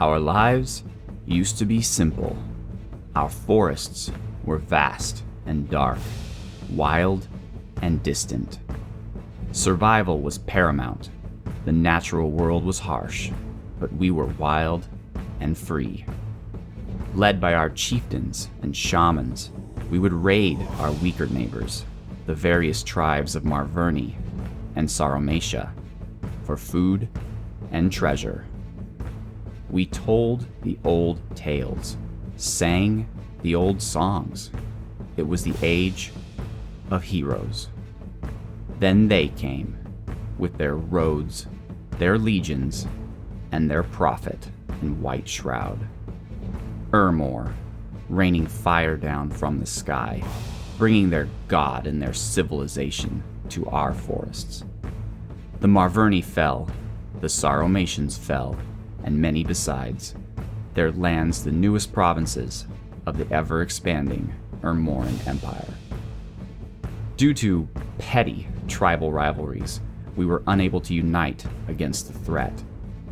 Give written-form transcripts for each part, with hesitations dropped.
Our lives used to be simple. Our forests were vast and dark, wild and distant. Survival was paramount. The natural world was harsh, but we were wild and free. Led by our chieftains and shamans, we would raid our weaker neighbors, the various tribes of Marverni and Saromatia, for food and treasure. We told the old tales, sang the old songs. It was the age of heroes. Then they came, with their roads, their legions, and their prophet in white shroud. Urmor, raining fire down from the sky, bringing their god and their civilization to our forests. The Marverni fell, the Saromatians fell, and many besides, their lands the newest provinces of the ever-expanding Urmoran Empire. Due to petty tribal rivalries, we were unable to unite against the threat,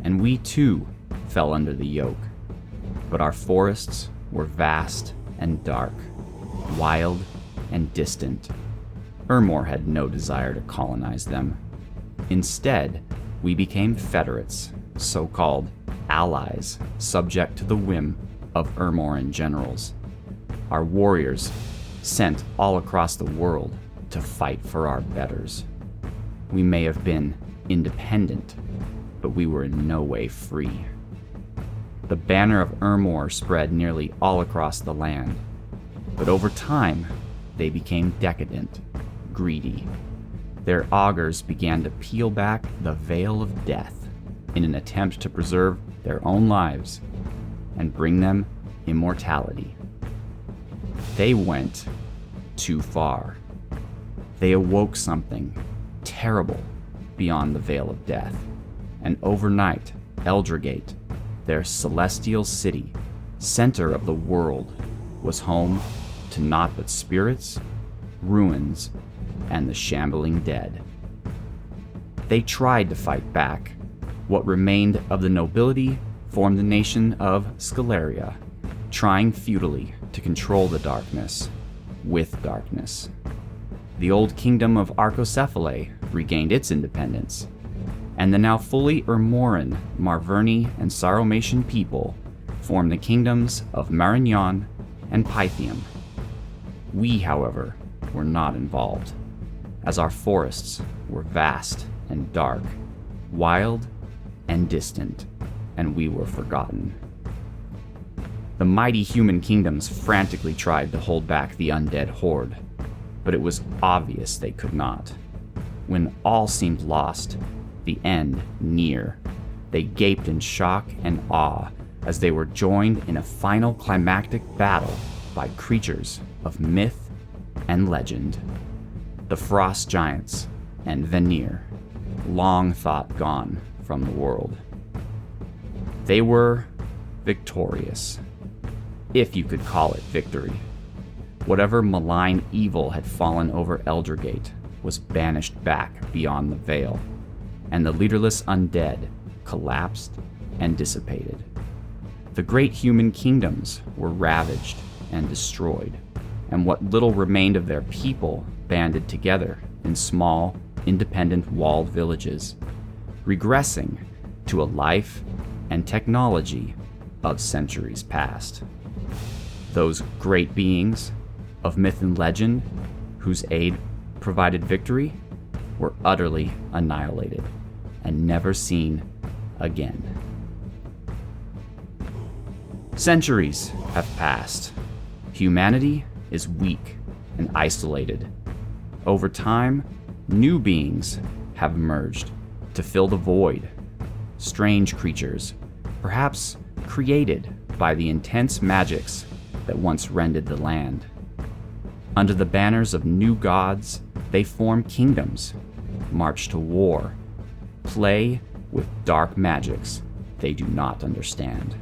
and we too fell under the yoke. But our forests were vast and dark, wild and distant. Urmor had no desire to colonize them. Instead, we became federates, so-called allies, subject to the whim of Urmoran generals. Our warriors sent all across the world to fight for our betters. We may have been independent, but we were in no way free. The banner of Urmor spread nearly all across the land, but over time, they became decadent, greedy. Their augurs began to peel back the veil of death in an attempt to preserve their own lives and bring them immortality. They went too far. They awoke something terrible beyond the veil of death, and overnight, Eldragate, their celestial city, center of the world, was home to naught but spirits, ruins, and the shambling dead. They tried to fight back. What remained of the nobility formed the nation of Scaleria, trying futilely to control the darkness with darkness. The old kingdom of Arcocephalae regained its independence, and the now fully Urmoran, Marverni, and Saromatian people formed the kingdoms of Marignon and Pythium. We, however, were not involved, as our forests were vast and dark, wild and distant, and we were forgotten. The mighty human kingdoms frantically tried to hold back the undead horde, but it was obvious they could not. When all seemed lost, the end near, they gaped in shock and awe as they were joined in a final climactic battle by creatures of myth and legend. The frost giants and Vanir, long thought gone from the world. They were victorious, if you could call it victory. Whatever malign evil had fallen over Eldragate was banished back beyond the veil, and the leaderless undead collapsed and dissipated. The great human kingdoms were ravaged and destroyed, and what little remained of their people banded together in small, independent walled villages, regressing to a life and technology of centuries past. Those great beings of myth and legend, whose aid provided victory, were utterly annihilated and never seen again. Centuries have passed. Humanity is weak and isolated. Over time, new beings have emerged to fill the void. Strange creatures, perhaps created by the intense magics that once rended the land. Under the banners of new gods, they form kingdoms, march to war, play with dark magics they do not understand.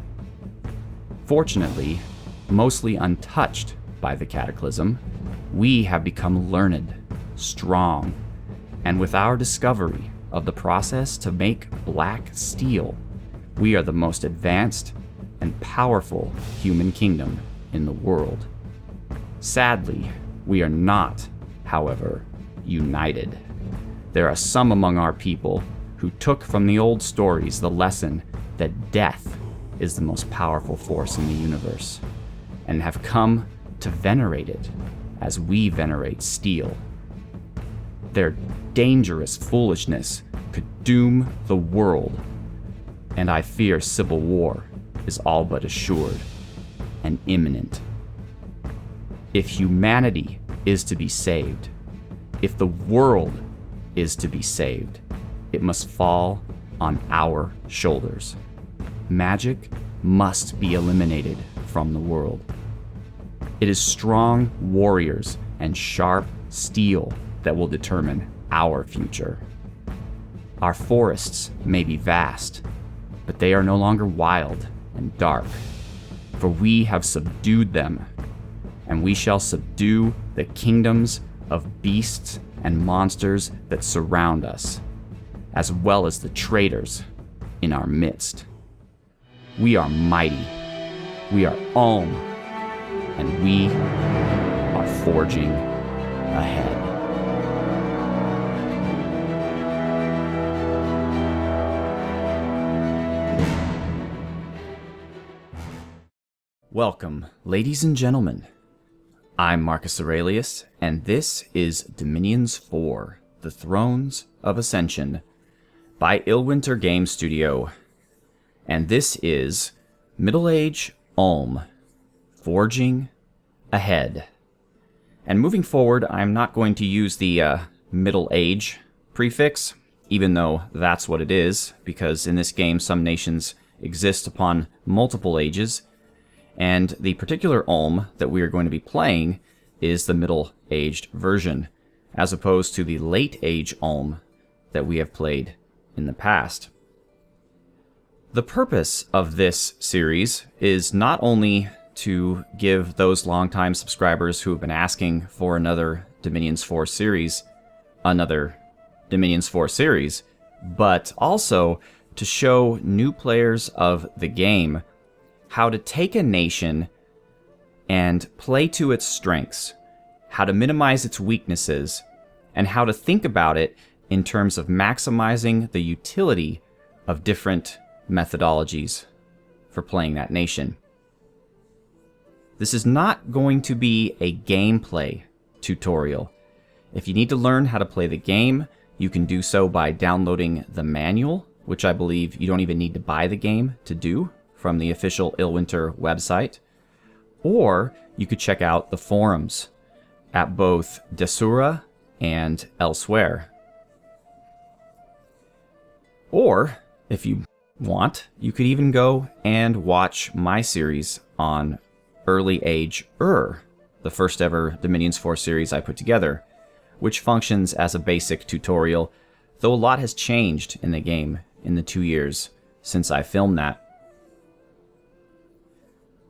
Fortunately, mostly untouched by the cataclysm, we have become learned, strong, and with our discovery of the process to make black steel, We are the most advanced and powerful human kingdom in the world. Sadly, we are not, however, united. There are some among our people who took from the old stories the lesson that death is the most powerful force in the universe, and have come to venerate it as we venerate steel. Their dangerous foolishness could doom the world, and I fear civil war is all but assured and imminent. If humanity is to be saved, if the world is to be saved, it must fall on our shoulders. Magic must be eliminated from the world. It is strong warriors and sharp steel that will determine our future. Our forests may be vast, but they are no longer wild and dark, for we have subdued them, and we shall subdue the kingdoms of beasts and monsters that surround us, as well as the traitors in our midst. We are mighty, we are Ulm, and we are forging ahead. Welcome, ladies and gentlemen. I'm Marcus Aurelius, and this is Dominions 4, The Thrones of Ascension, by Illwinter Game Studio. And this is Middle Age Ulm, Forging Ahead. And moving forward, I'm not going to use the Middle Age prefix, even though that's what it is, because in this game some nations exist upon multiple ages, and the particular Ulm that we are going to be playing is the middle-aged version, as opposed to the late-age Ulm that we have played in the past. The purpose of this series is not only to give those longtime subscribers who have been asking for another Dominions 4 series, but also to show new players of the game how to take a nation and play to its strengths, how to minimize its weaknesses, and how to think about it in terms of maximizing the utility of different methodologies for playing that nation. This is not going to be a gameplay tutorial. If you need to learn how to play the game, you can do so by downloading the manual, which I believe you don't even need to buy the game to do, from the official Illwinter website, or you could check out the forums at both Desura and elsewhere. Or, if you want, you could even go and watch my series on Early Age the first ever Dominions 4 series I put together, which functions as a basic tutorial, though a lot has changed in the game in the 2 years since I filmed that.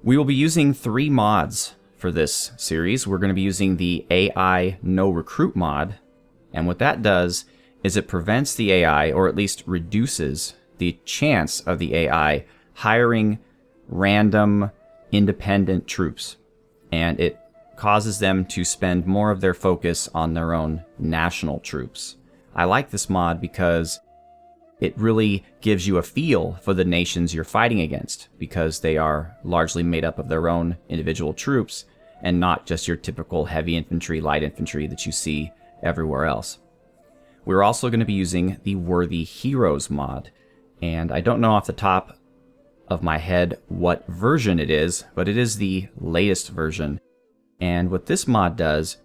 We will be using 3 mods for this series. We're going to be using the AI No Recruit mod, and what that does is it prevents the AI, or at least reduces the chance of the AI hiring random independent troops, and it causes them to spend more of their focus on their own national troops. I like this mod because it really gives you a feel for the nations you're fighting against, because they are largely made up of their own individual troops and not just your typical heavy infantry, light infantry that you see everywhere else. We're also going to be using the Worthy Heroes mod, and I don't know off the top of my head what version it is, but it is the latest version. And what this mod does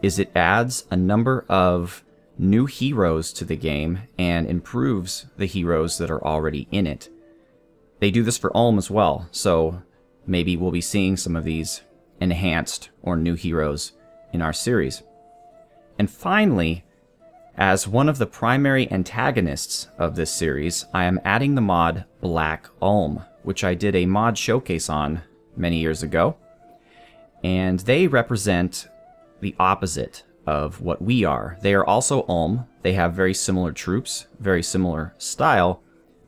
is it adds a number of new heroes to the game and improves the heroes that are already in it. They do this for Ulm as well, so maybe we'll be seeing some of these enhanced or new heroes in our series. And finally, as one of the primary antagonists of this series, I am adding the mod Black Ulm, which I did a mod showcase on many years ago, and they represent the opposite of what we are. They are also Ulm. They have very similar troops, very similar style,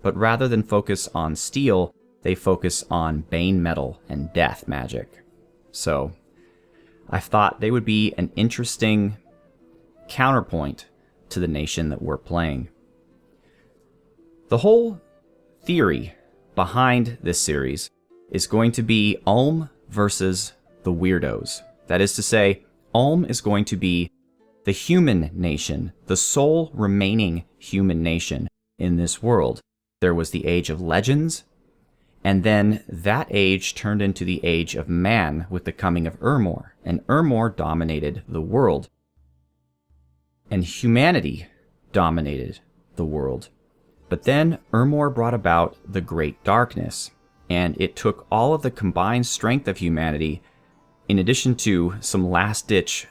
but rather than focus on steel, they focus on bane metal and death magic. So I thought they would be an interesting counterpoint to the nation that we're playing. The whole theory behind this series is going to be Ulm versus the Weirdos. That is to say, Ulm is going to be the human nation, the sole remaining human nation in this world. There was the Age of Legends, and then that age turned into the Age of Man with the coming of Urmor, and Urmor dominated the world. And humanity dominated the world. But then Urmor brought about the Great Darkness, and it took all of the combined strength of humanity, in addition to some last-ditch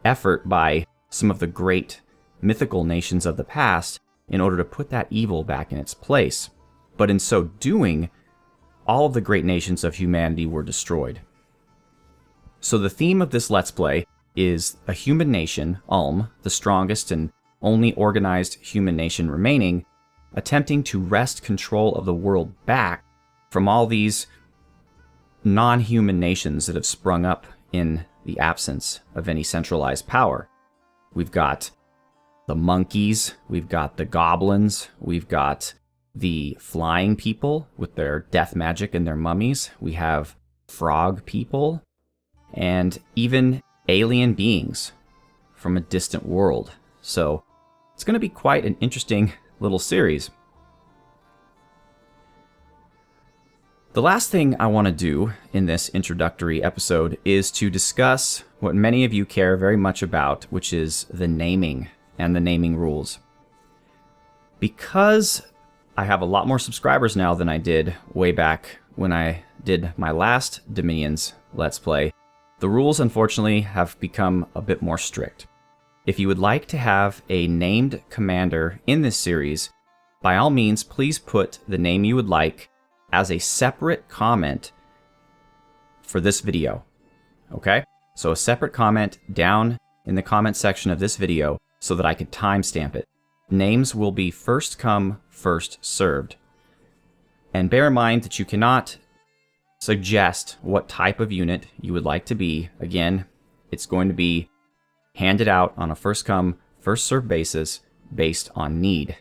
effort by some of the great mythical nations of the past, in order to put that evil back in its place. But in so doing, all of the great nations of humanity were destroyed. So the theme of this Let's Play is a human nation, Ulm, the strongest and only organized human nation remaining, attempting to wrest control of the world back from all these non-human nations that have sprung up in the absence of any centralized power. We've got the monkeys, we've got the goblins, we've got the flying people with their death magic and their mummies, we have frog people, and even alien beings from a distant world. So it's going to be quite an interesting little series. The last thing I want to do in this introductory episode is to discuss what many of you care very much about, which is the naming and the naming rules. Because I have a lot more subscribers now than I did way back when I did my last Dominions Let's Play, the rules unfortunately have become a bit more strict. If you would like to have a named commander in this series, by all means, please put the name you would like as a separate comment for this video. Okay? So a separate comment down in the comment section of this video so that I could timestamp it. Names will be first come, first served. And bear in mind that you cannot suggest what type of unit you would like to be. Again, it's going to be handed out on a first come, first served basis based on need.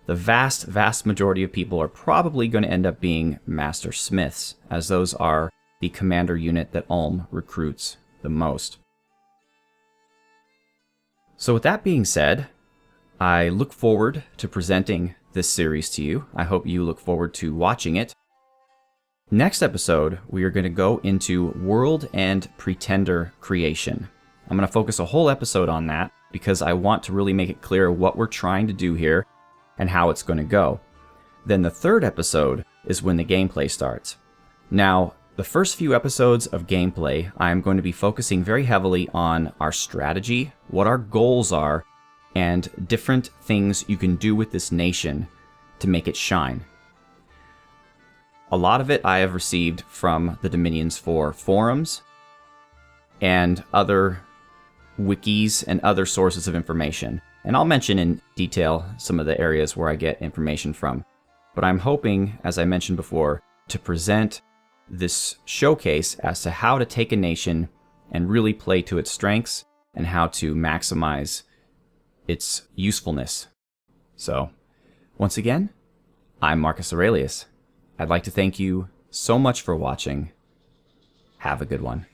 The vast majority of people are probably going to end up being Master Smiths, as those are the commander unit that Ulm recruits the most. So with that being said, I look forward to presenting this series to you. I hope you look forward to watching it. Next episode, we are going to go into world and pretender creation. I'm going to focus a whole episode on that because I want to really make it clear what we're trying to do here and how it's going to go. Then the third episode is when the gameplay starts. Now, the first few episodes of gameplay, I'm going to be focusing very heavily on our strategy, what our goals are, and different things you can do with this nation to make it shine. A lot of it I have received from the Dominions 4 forums and other wikis and other sources of information. And I'll mention in detail some of the areas where I get information from. But I'm hoping, as I mentioned before, to present this showcase as to how to take a nation and really play to its strengths and how to maximize its usefulness. So, once again, I'm Marcus Aurelius. I'd like to thank you so much for watching. Have a good one.